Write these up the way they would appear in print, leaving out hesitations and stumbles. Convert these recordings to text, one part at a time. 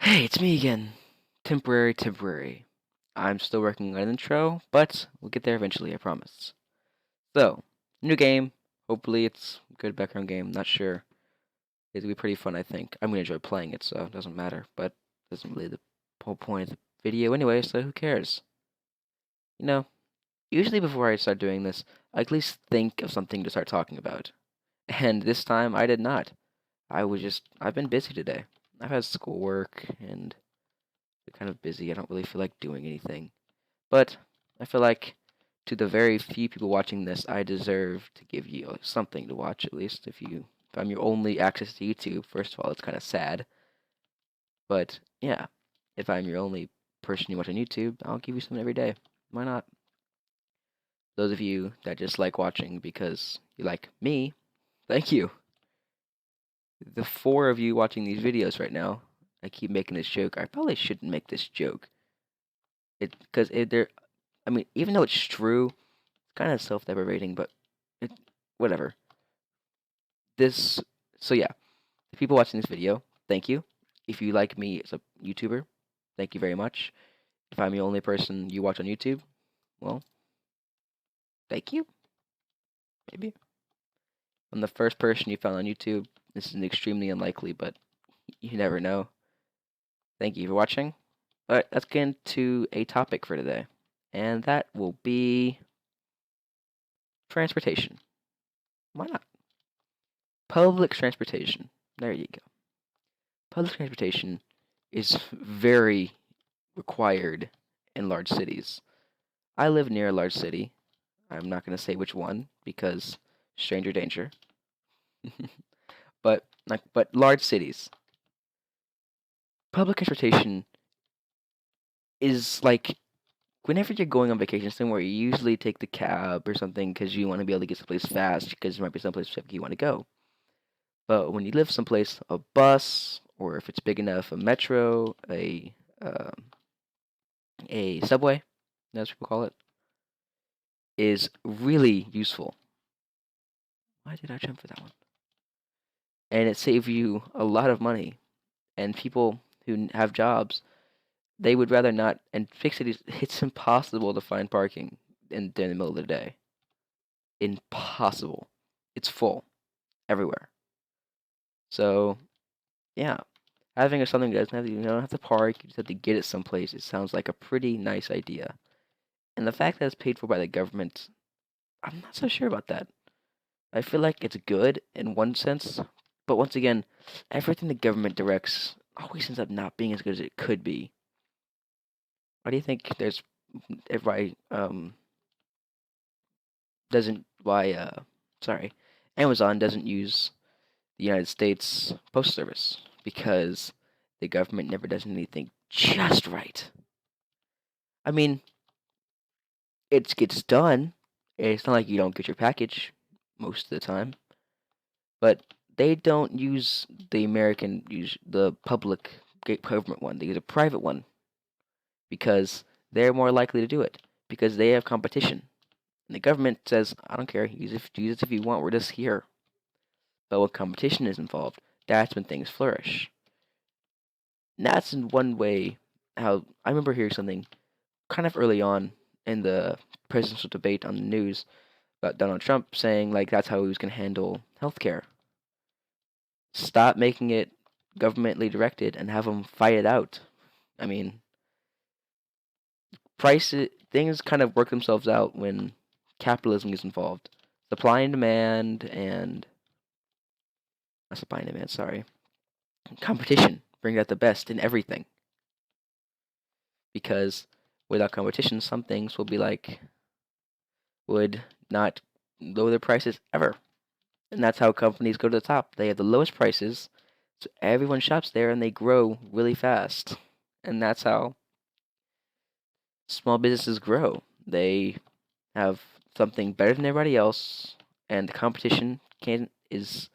Hey, it's me again. Temporary. I'm still working on an intro, but we'll get there eventually, I promise. So, new game. Hopefully it's a good background game. Not sure. It'll be pretty fun, I think. I'm gonna enjoy playing it, so it doesn't matter, but it doesn't really the whole point of the video anyway, so who cares? You know, usually before I start doing this, I at least think of something to start talking about. And this time I did not. I've been busy today. I've had schoolwork and kind of busy. I don't really feel like doing anything. But I feel like to the very few people watching this, I deserve to give you something to watch at least. If I'm your only access to YouTube, first of all, it's kind of sad. But yeah, if I'm your only person you watch on YouTube, I'll give you something every day. Why not? Those of you that just like watching because you like me, thank you. The four of you watching these videos right now, I keep making this joke. I probably shouldn't make this joke. They're, I mean, even though it's true, kind of self-deprecating, but it, whatever. This, so yeah, the people watching this video, thank you. If you like me as a YouTuber, thank you very much. If I'm the only person you watch on YouTube, well, thank you. Maybe I'm the first person you found on YouTube. This is extremely unlikely, but you never know. Thank you for watching. All right, let's get into a topic for today, and that will be transportation. Why not? Public transportation. There you go. Public transportation is very required in large cities. I live near a large city. I'm not going to say which one because stranger danger. but large cities. Public transportation is like whenever you're going on vacation somewhere, you usually take the cab or something because you want to be able to get someplace fast because there might be someplace specific you want to go. But when you live someplace, a bus or if it's big enough, a metro, a subway, as people call it, is really useful. Why did I jump for that one? And it saves you a lot of money. And people who have jobs, they would rather not. And big cities, it's impossible to find parking during the middle of the day. Impossible. It's full everywhere. So yeah, having something that doesn't have to, you don't have to park, you just have to get it someplace. It sounds like a pretty nice idea. And the fact that it's paid for by the government, I'm not so sure about that. I feel like it's good in one sense, but once again, everything the government directs always ends up not being as good as it could be. Why do you think there's everybody doesn't why sorry, Amazon doesn't use the United States Postal Service because the government never does anything just right. I mean, it gets done. It's not like you don't get your package most of the time, but they don't use the public government one. They use a private one because they're more likely to do it because they have competition. And the government says, I don't care, use it if you want, we're just here. But when competition is involved, that's when things flourish. And that's in one way how I remember hearing something kind of early on in the presidential debate on the news about Donald Trump saying like that's how he was going to handle healthcare. Stop making it governmentally directed and have them fight it out. I mean, prices things kind of work themselves out when capitalism is involved. Supply and demand and not supply and demand, sorry. Competition bring out the best in everything. Because without competition, some things will be like would not lower their prices ever. And that's how companies go to the top. They have the lowest prices, so everyone shops there and they grow really fast. And that's how small businesses grow. They have something better than everybody else, and the competition can is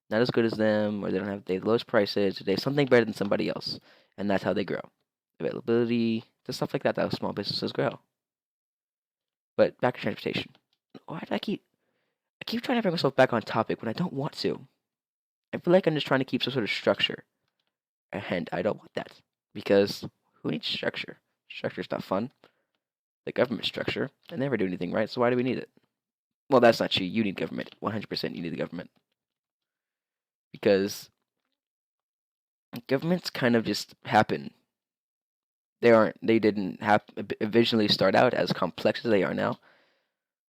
not as good as them, or they have the lowest prices, or they have something better than somebody else, and that's how they grow. Availability, the stuff like that. That's how small businesses grow. But back to transportation. Why do I keep trying to bring myself back on topic when I don't want to? I feel like I'm just trying to keep some sort of structure, and I don't want that. because who needs structure? Structure's not fun. The government structure, they never do anything right, so why do we need it? Well, that's not you. You need government. 100% you need the government. Because governments kind of just happen. They didn't originally start out as complex as they are now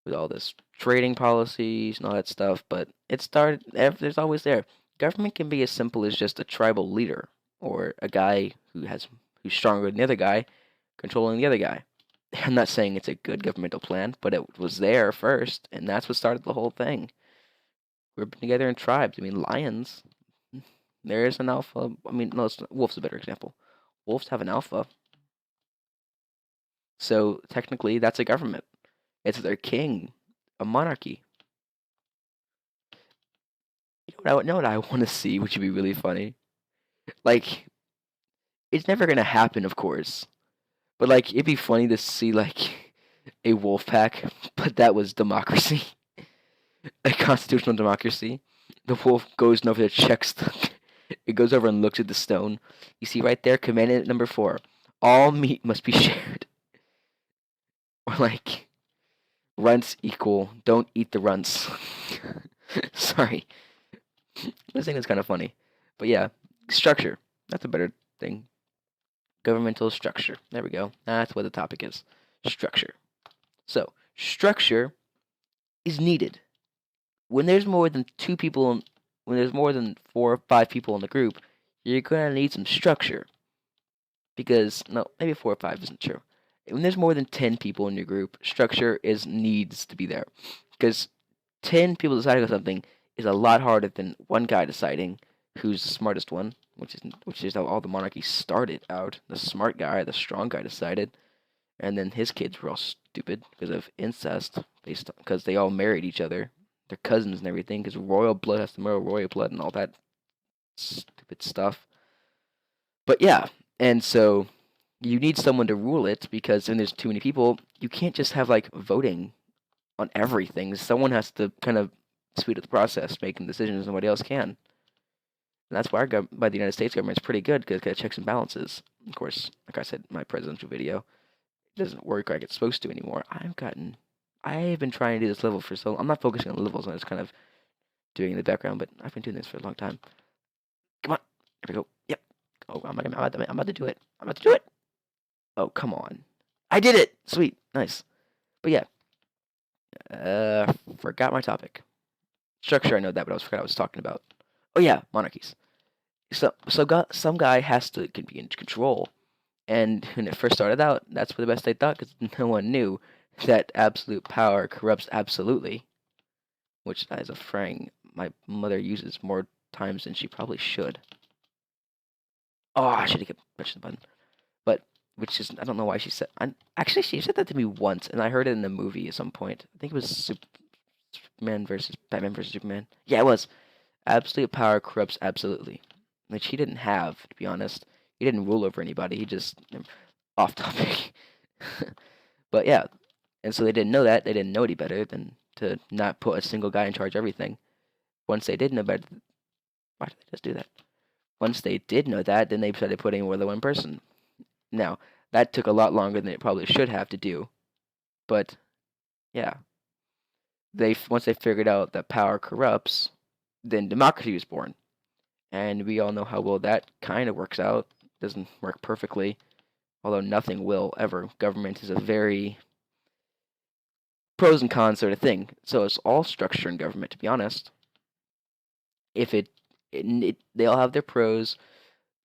with all this trading policies and all that stuff, but it started, there's always there. Government can be as simple as just a tribal leader or a guy who's stronger than the other guy controlling the other guy. I'm not saying it's a good governmental plan, but it was there first, and that's what started the whole thing. Grouping together in tribes. I mean, lions. There is an alpha. I mean, no, wolf's a better example. Wolves have an alpha, so technically that's a government. It's their king, a monarchy. Know what I want to see, which would be really funny. Like, it's never gonna happen, of course, but like, it'd be funny to see like a wolf pack, but that was democracy, a constitutional democracy. The wolf goes over there, checks it goes over and looks at the stone. You see right there, commandment number 4: all meat must be shared. Or like, runts equal, don't eat the runts. Sorry. This thing is kind of funny. But yeah, structure. That's a better thing. Governmental structure. There we go. That's what the topic is. Structure. So, structure is needed. When there's more than 2 people, when there's more than 4 or 5 people in the group, you're going to need some structure. Because, no, maybe 4 or 5 isn't true. When there's more than 10 people in your group, structure needs to be there. Because 10 people deciding on something is a lot harder than one guy deciding who's the smartest one, which is how all the monarchies started out. The smart guy, the strong guy decided, and then his kids were all stupid because of incest, because they all married each other, their cousins and everything, because royal blood has to marry royal blood and all that stupid stuff. But yeah, and so you need someone to rule it because when there's too many people, you can't just have like voting on everything. Someone has to kind of speed up the process, making decisions nobody else can. And that's why by the United States government is pretty good because it checks and balances. Of course, like I said in my presidential video, it doesn't work like it's supposed to anymore. I've been trying to do this level for so long. I'm not focusing on the levels, I'm just kind of doing it in the background, but I've been doing this for a long time. Come on. Here we go. Yep. Oh, I'm about to do it. I'm about to do it. Oh, come on. I did it! Sweet. Nice. But yeah. Forgot my topic. Structure, I know that, but I forgot what I was talking about. Oh yeah, monarchies. Some guy has to be in control, and when it first started out, that's for the best they thought, because no one knew that absolute power corrupts absolutely, which, as a frame, my mother uses more times than she probably should. Oh, I should have kept pushing the button. But, which is, I don't know why she said, actually, she said that to me once, and I heard it in the movie at some point. I think it was Batman versus Superman. Yeah, it was. Absolute power corrupts absolutely. Which he didn't have, to be honest. He didn't rule over anybody. He just, off topic. But yeah, and so they didn't know that. They didn't know any better than to not put a single guy in charge of everything. Once they did know better, why did they just do that? Once they did know that, then they started putting more than one person. Now, that took a lot longer than it probably should have to do. But, yeah. Once they figured out that power corrupts, then democracy was born. And we all know how well that kind of works out. Doesn't work perfectly, although nothing will ever. Government is a very pros and cons sort of thing. So it's all structure in government, to be honest. If they all have their pros.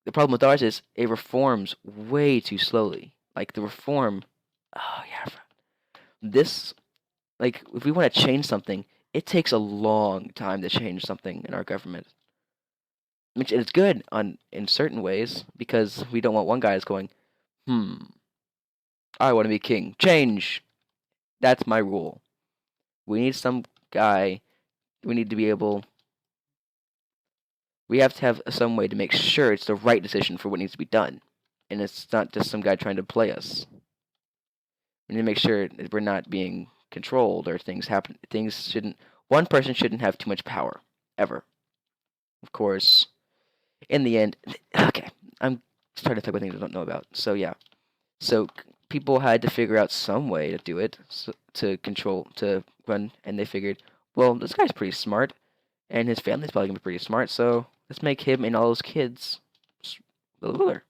The problem with ours is it reforms way too slowly. Like the reform, oh yeah, this, like if we want to change something, it takes a long time to change something in our government. Which it's good in certain ways because we don't want one guy that's going, I want to be king. Change. That's my rule. We need some guy. We need to be able. We have to have some way to make sure it's the right decision for what needs to be done, and it's not just some guy trying to play us. We need to make sure that we're not being controlled or things happen. Things shouldn't. One person shouldn't have too much power ever. Of course, in the end, okay, I'm trying to talk about things I don't know about. So yeah, so people had to figure out some way to do it, to run, and they figured, well, this guy's pretty smart, and his family's probably gonna be pretty smart, so let's make him and all those kids the ruler.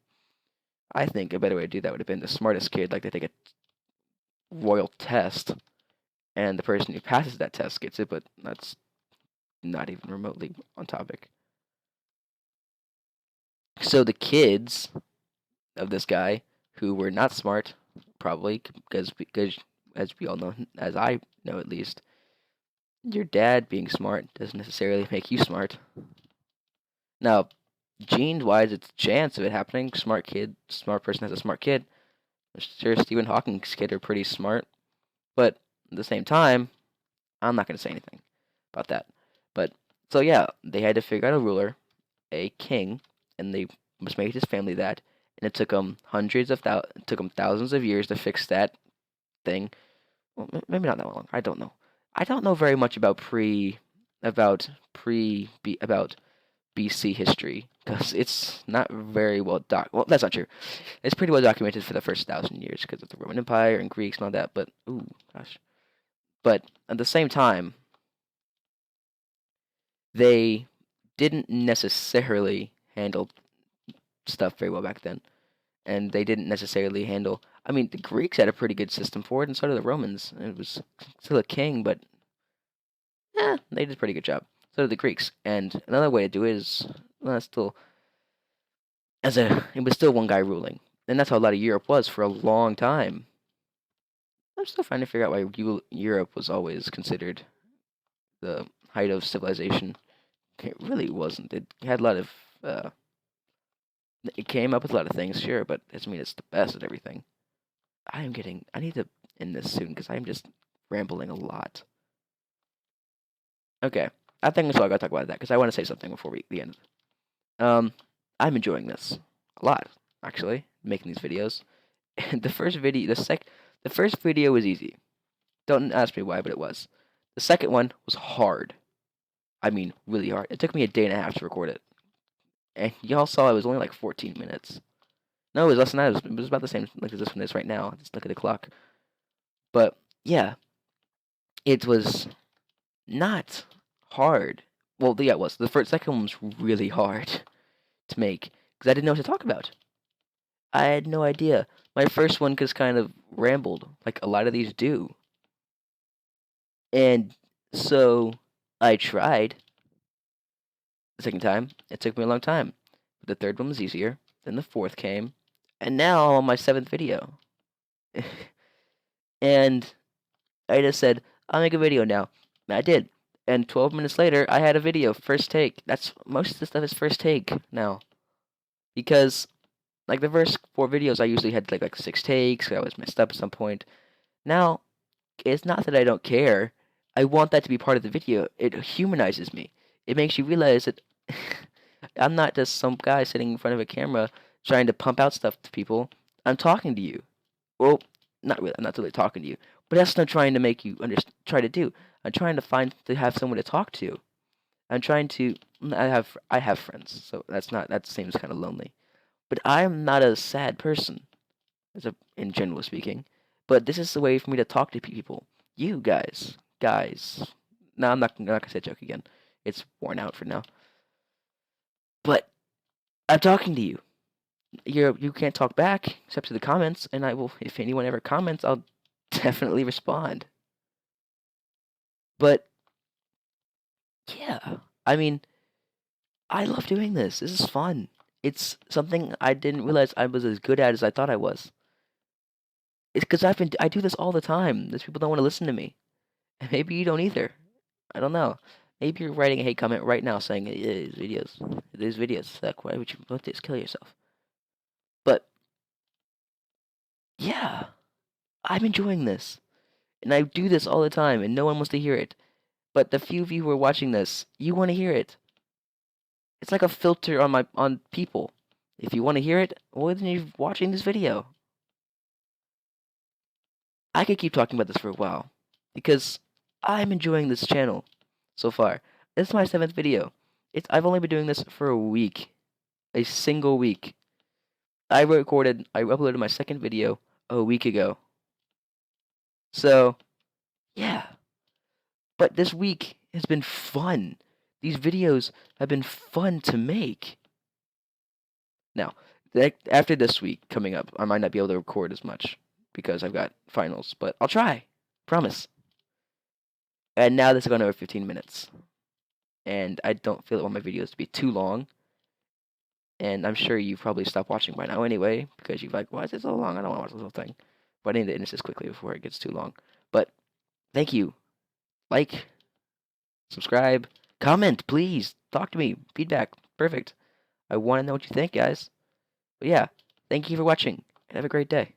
I think a better way to do that would have been the smartest kid, like they take a royal test, and the person who passes that test gets it, but that's not even remotely on topic. So the kids of this guy who were not smart, probably because as we all know, as I know at least, your dad being smart doesn't necessarily make you smart. Now, genes wise, it's a chance of it happening. Smart kid, smart person has a smart kid. I'm sure Stephen Hawking's kid are pretty smart, but at the same time, I'm not going to say anything about that. But so yeah, they had to figure out a ruler, a king, and they must make his family that. And it took them took them thousands of years to fix that thing. Well, maybe not that long. I don't know. I don't know very much about about BC history because it's not very well Well, that's not true. It's pretty well documented for the first 1,000 years because of the Roman Empire and Greeks and all that. But ooh, gosh. But at the same time, they didn't necessarily handle stuff very well back then, and they didn't necessarily handle. I mean, the Greeks had a pretty good system for it, and so did the Romans. It was still a king, but they did a pretty good job. So did the Greeks. And another way to do it is still it was still one guy ruling, and that's how a lot of Europe was for a long time. I'm still trying to figure out why Europe was always considered the height of civilization. It really wasn't. It had a lot of. It came up with a lot of things, sure, but it doesn't mean it's the best at everything. I need to end this soon because I'm just rambling a lot. Okay, I think that's all I gotta talk about that because I want to say something before the end. I'm enjoying this a lot, actually, making these videos. And the first video was easy. Don't ask me why, but it was. The second one was hard. I mean, really hard. It took me a day and a half to record it. And y'all saw it was only like 14 minutes. No, it was less than that. It was about the same like as this one is right now. Just look at the clock. But yeah, it was not hard. Well, yeah, it was. The second one was really hard to make because I didn't know what to talk about. I had no idea. My first one just kind of rambled, like a lot of these do. And so I tried the second time. It took me a long time. The third one was easier. Then the fourth came. And now I'm on my seventh video. And I just said, I'll make a video now. And I did. And 12 minutes later, I had a video, first take. That's most of the stuff is first take now. Because like the first 4 videos I usually had like 6 takes, I was messed up at some point. Now, it's not that I don't care. I want that to be part of the video. It humanizes me. It makes you realize that I'm not just some guy sitting in front of a camera trying to pump out stuff to people. I'm talking to you. Well, not really. I'm not really talking to you. But that's what I'm trying to make you try to do. I'm trying to have someone to talk to. I'm trying to. I have friends, so that seems kind of lonely. But I'm not a sad person, in general speaking. But this is the way for me to talk to people. You guys. No, I'm not gonna say a joke again. It's worn out for now. But I'm talking to you. You can't talk back except to the comments, and I will. If anyone ever comments, I'll definitely respond. But yeah, I mean, I love doing this. This is fun. It's something I didn't realize I was as good at as I thought I was. It's because I do this all the time. These people don't want to listen to me. And maybe you don't either. I don't know. Maybe you're writing a hate comment right now saying these videos suck. Why would you want this? Kill yourself. But yeah, I'm enjoying this. And I do this all the time and no one wants to hear it. But the few of you who are watching this, you want to hear it. It's like a filter on people. If you want to hear it, well then you're watching this video. I could keep talking about this for a while because I'm enjoying this channel so far. This is my 7th video. I've only been doing this for a week. A single week. I uploaded my second video a week ago. So, yeah. But this week has been fun. These videos have been fun to make. Now, after this week coming up, I might not be able to record as much because I've got finals, but I'll try. Promise. And now this is going over 15 minutes. And I don't feel I want my videos to be too long. And I'm sure you've probably stopped watching by now anyway, because you're like, why is it so long? I don't want to watch this whole thing. But I need to end this quickly before it gets too long. But thank you. Like, subscribe, comment, please. Talk to me. Feedback. Perfect. I want to know what you think, guys. But yeah, thank you for watching, and have a great day.